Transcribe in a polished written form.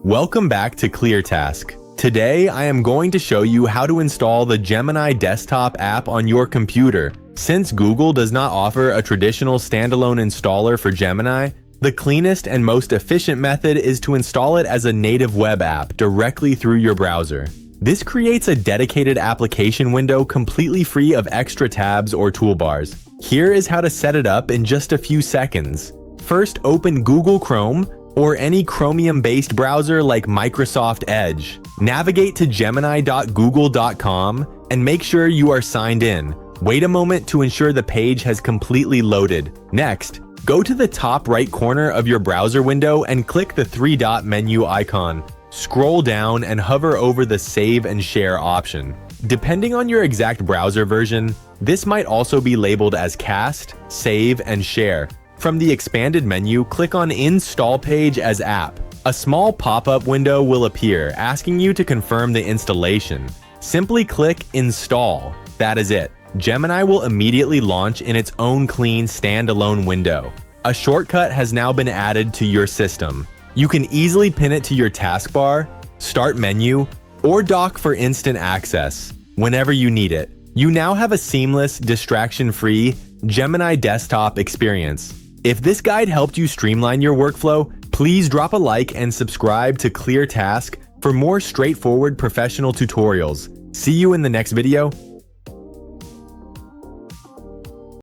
Welcome back to ClearTask. Today, I am going to show you how to install the Gemini desktop app on your computer. Since Google does not offer a traditional standalone installer for Gemini, the cleanest and most efficient method is to install it as a native web app directly through your browser. This creates a dedicated application window completely free of extra tabs or toolbars. Here is how to set it up in just a few seconds. First, open Google Chrome or any Chromium-based browser like Microsoft Edge. Navigate to gemini.google.com and make sure you are signed in. Wait a moment to ensure the page has completely loaded. Next, go to the top right corner of your browser window and click the three-dot menu icon. Scroll down and hover over the Save and Share option. Depending on your exact browser version, this might also be labeled as Cast, Save, and Share. From the expanded menu, click on Install Page as App. A small pop-up window will appear, asking you to confirm the installation. Simply click Install. That is it. Gemini will immediately launch in its own clean standalone window. A shortcut has now been added to your system. You can easily pin it to your taskbar, start menu, or dock for instant access whenever you need it. You now have a seamless, distraction-free Gemini desktop experience. If this guide helped you streamline your workflow, please drop a like and subscribe to ClearTask for more straightforward professional tutorials. See you in the next video.